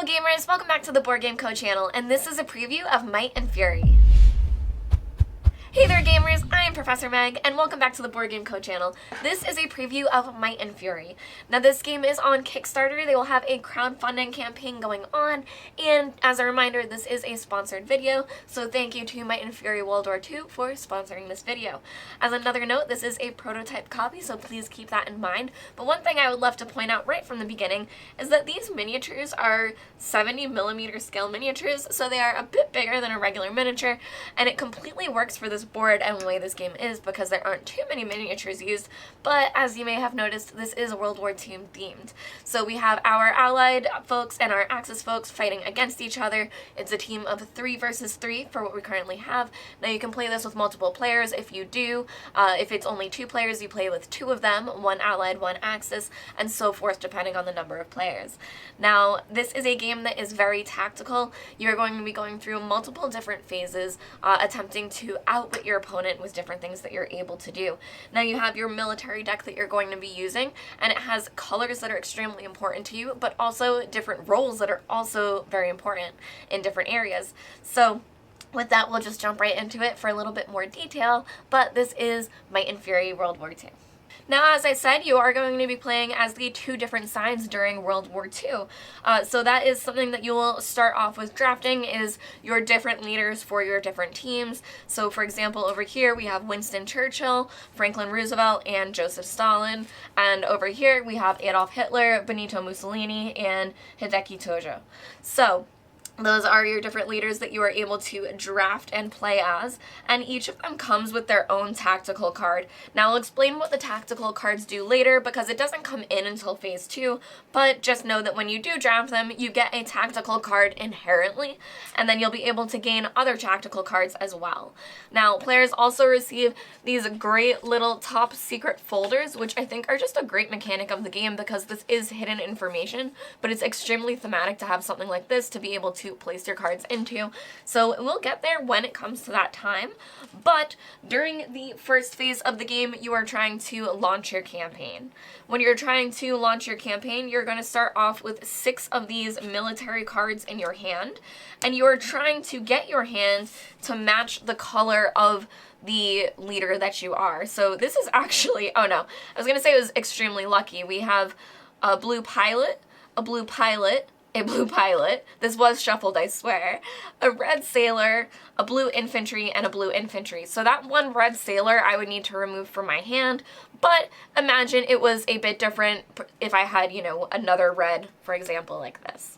Hello gamers, welcome back to the Board Game Co channel, and this is a preview of Might and Fury. Hey there gamers, I am Professor Meg, and welcome back to the Board Game Co channel. This is a preview of Might and Fury. Now this game is on Kickstarter. They will have a crowdfunding campaign going on, and as a reminder, this is a sponsored video, so thank you to Might and Fury World War II for sponsoring this video. As another note, this is a prototype copy, so please keep that in mind, but one thing I would love to point out right from the beginning is that these miniatures are 70mm scale miniatures, so they are a bit bigger than a regular miniature, and it completely works for this board and the way this game is because there aren't too many miniatures used, but as you may have noticed, this is World War II themed. So we have our Allied folks and our Axis folks fighting against each other. It's a team of 3 versus 3 for what we currently have. Now you can play this with multiple players if you do. If it's only 2 players, you play with 2 of them, 1 Allied, 1 Axis, and so forth depending on the number of players. Now this is a game that is very tactical. You're going to be going through multiple different phases, attempting to outwit your opponent with different things that you're able to do. Now you have your military deck that you're going to be using, and it has colors that are extremely important to you, but also different roles that are also very important in different areas. So with that, we'll just jump right into it for a little bit more detail, but this is Might and Fury World War II. Now, as I said, you are going to be playing as the 2 different sides during World War II. So that is something that you will start off with drafting, is your different leaders for your different teams. So for example, over here we have Winston Churchill, Franklin Roosevelt, and Joseph Stalin. And over here we have Adolf Hitler, Benito Mussolini, and Hideki Tojo. So those are your different leaders that you are able to draft and play as, and each of them comes with their own tactical card. Now I'll explain what the tactical cards do later because it doesn't come in until phase 2, but just know that when you do draft them, you get a tactical card inherently, and then you'll be able to gain other tactical cards as well. Now players also receive these great little top secret folders, which I think are just a great mechanic of the game because this is hidden information, but it's extremely thematic to have something like this to be able to place your cards into. So we'll get there when it comes to that time, but during the first phase of the game, you are trying to launch your campaign. When you're trying to launch your campaign, you're going to start off with 6 of these military cards in your hand, and you are trying to get your hand to match the color of the leader that you are. So this is actually, oh no, I was going to say it was extremely lucky. We have a blue pilot, a blue pilot, a blue pilot, this was shuffled, I swear, a red sailor, a blue infantry, and a blue infantry. So that one red sailor I would need to remove from my hand, but imagine it was a bit different if I had, you know, another red, for example, like this.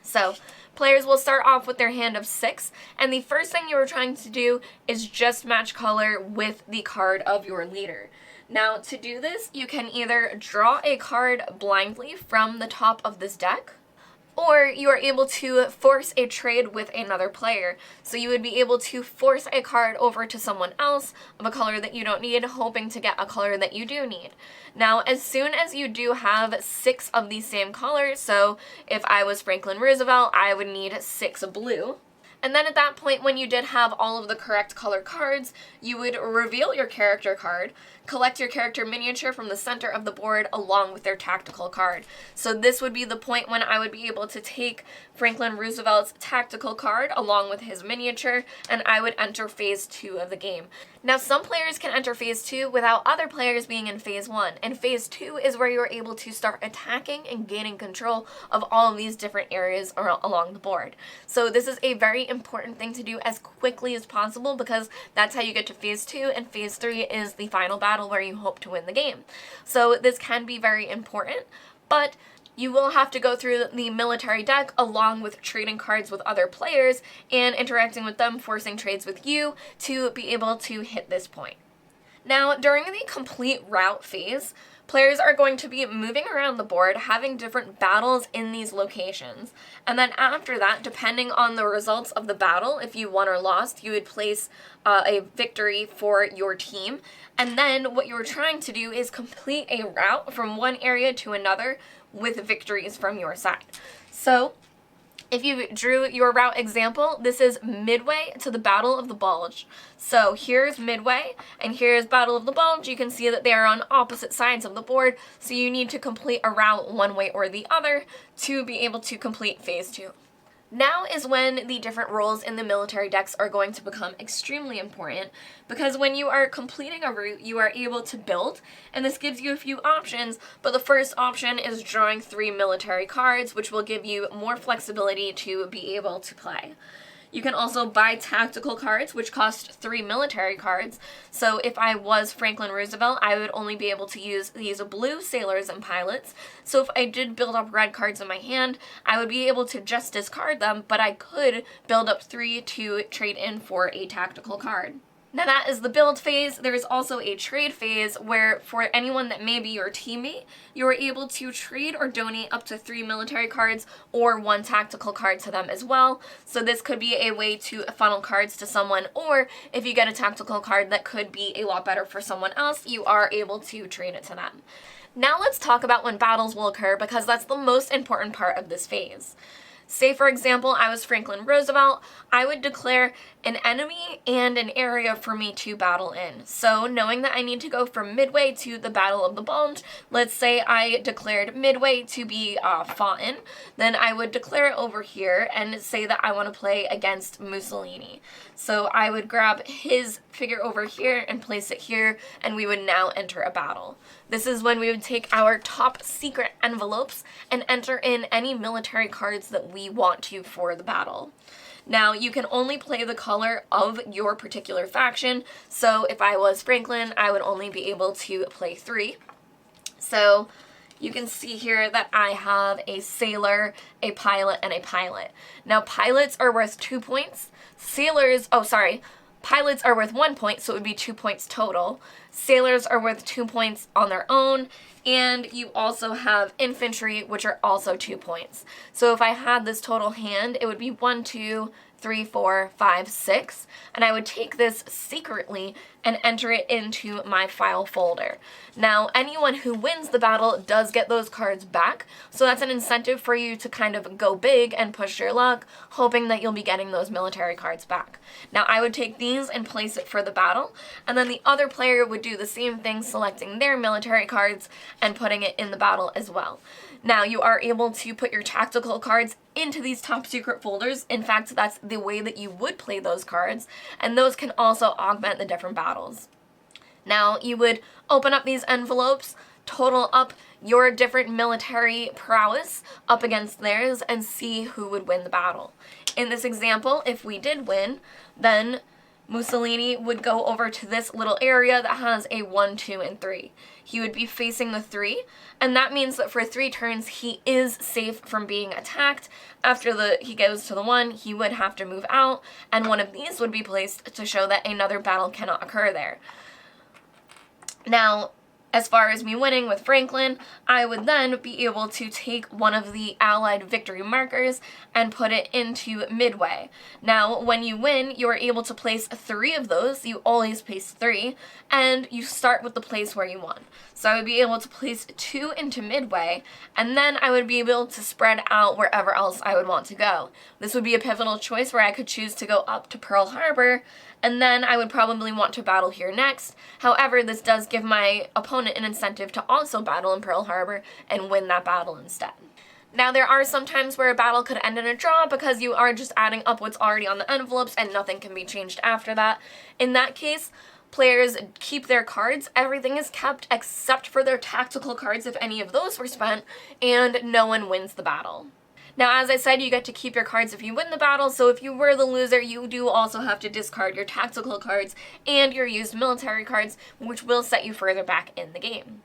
So players will start off with their hand of 6, and the first thing you are trying to do is just match color with the card of your leader. Now to do this, you can either draw a card blindly from the top of this deck, or you are able to force a trade with another player. So you would be able to force a card over to someone else of a color that you don't need, hoping to get a color that you do need. Now, as soon as you do have 6 of these same colors, so if I was Franklin Roosevelt, I would need 6 blue. And then at that point, when you did have all of the correct color cards, you would reveal your character card, collect your character miniature from the center of the board along with their tactical card. So this would be the point when I would be able to take Franklin Roosevelt's tactical card along with his miniature, and I would enter phase 2 of the game. Now some players can enter phase 2 without other players being in phase 1, and phase 2 is where you're able to start attacking and gaining control of all of these different areas along the board. So this is a very important thing to do as quickly as possible because that's how you get to phase 2, and phase 3 is the final battle where you hope to win the game. So this can be very important, but you will have to go through the military deck along with trading cards with other players and interacting with them, forcing trades with you to be able to hit this point. Now, during the complete route phase, players are going to be moving around the board, having different battles in these locations. And then after that, depending on the results of the battle, if you won or lost, you would place a victory for your team. And then what you're trying to do is complete a route from one area to another with victories from your side. So If you drew your route example, this is midway to the Battle of the Bulge. So here's midway, and here's Battle of the Bulge. You can see that they are on opposite sides of the board, so you need to complete a route one way or the other to be able to complete phase 2. Now is when the different roles in the military decks are going to become extremely important, because when you are completing a route, you are able to build, and this gives you a few options, but the first option is drawing 3 military cards, which will give you more flexibility to be able to play. You can also buy tactical cards, which cost 3 military cards. So if I was Franklin Roosevelt, I would only be able to use these blue sailors and pilots. So if I did build up red cards in my hand, I would be able to just discard them, but I could build up 3 to trade in for a tactical card. Now that is the build phase. There is also a trade phase where for anyone that may be your teammate, you are able to trade or donate up to 3 military cards or 1 tactical card to them as well. So this could be a way to funnel cards to someone, or if you get a tactical card that could be a lot better for someone else, you are able to trade it to them. Now let's talk about when battles will occur, because that's the most important part of this phase. Say, for example, I was Franklin Roosevelt, I would declare an enemy and an area for me to battle in. So knowing that I need to go from midway to the Battle of the Bulge, let's say I declared midway to be fought in, then I would declare it over here and say that I want to play against Mussolini. So I would grab his figure over here and place it here, and we would now enter a battle. This is when we would take our top secret envelopes and enter in any military cards that we want to for the battle. Now, you can only play the color of your particular faction, so if I was Franklin, I would only be able to play 3. So you can see here that I have a sailor, a pilot, and a pilot. Now, pilots are worth 2 points. Pilots are worth 1 point, so it would be 2 points total. Sailors are worth 2 points on their own, and you also have infantry, which are also 2 points. So if I had this total hand, it would be 1, 2, 3, 4, 5, 6, and I would take this secretly and enter it into my file folder. Now, anyone who wins the battle does get those cards back, so that's an incentive for you to kind of go big and push your luck, hoping that you'll be getting those military cards back. Now, I would take these and place it for the battle, and then the other player would do the same thing, selecting their military cards and putting it in the battle as well. Now, you are able to put your tactical cards into these top secret folders. In fact, that's the way that you would play those cards, and those can also augment the different battles. Now, you would open up these envelopes, total up your different military prowess up against theirs, and see who would win the battle. In this example, if we did win, then Mussolini would go over to this little area that has a 1, 2, and 3. He would be facing the 3, and that means that for 3 turns, he is safe from being attacked. After he goes to the 1, he would have to move out, and one of these would be placed to show that another battle cannot occur there. Now, as far as me winning with Franklin, I would then be able to take one of the allied victory markers and put it into midway. Now, when you win, you are able to place 3 of those. You always place 3, and you start with the place where you won. So I would be able to place 2 into midway, and then I would be able to spread out wherever else I would want to go. This would be a pivotal choice where I could choose to go up to Pearl Harbor, and then I would probably want to battle here next. However, this does give my opponent an incentive to also battle in Pearl Harbor and win that battle instead. Now, there are some times where a battle could end in a draw because you are just adding up what's already on the envelopes and nothing can be changed after that. In that case, players keep their cards, everything is kept except for their tactical cards if any of those were spent, and no one wins the battle. Now, as I said, you get to keep your cards if you win the battle, so if you were the loser, you do also have to discard your tactical cards and your used military cards, which will set you further back in the game.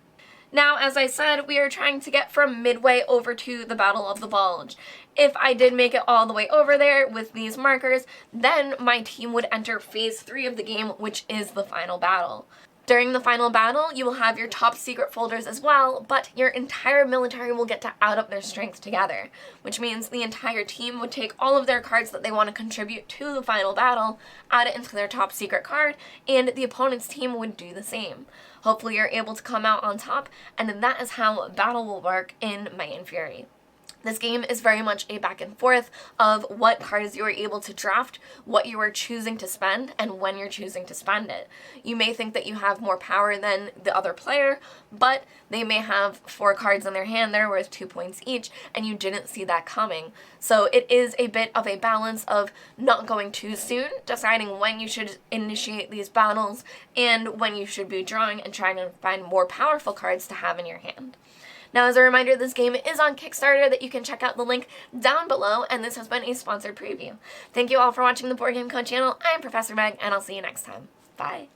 Now, as I said, we are trying to get from midway over to the Battle of the Bulge. If I did make it all the way over there with these markers, then my team would enter phase 3 of the game, which is the final battle. During the final battle, you will have your top secret folders as well, but your entire military will get to add up their strength together, which means the entire team would take all of their cards that they want to contribute to the final battle, add it into their top secret card, and the opponent's team would do the same. Hopefully you're able to come out on top, and that is how battle will work in Might and Fury. This game is very much a back and forth of what cards you are able to draft, what you are choosing to spend, and when you're choosing to spend it. You may think that you have more power than the other player, but they may have 4 cards in their hand that are worth 2 points each, and you didn't see that coming. So it is a bit of a balance of not going too soon, deciding when you should initiate these battles, and when you should be drawing and trying to find more powerful cards to have in your hand. Now, as a reminder, this game is on Kickstarter that you can check out the link down below, and this has been a sponsored preview. Thank you all for watching the Board Game Code channel. I'm Professor Meg, and I'll see you next time. Bye!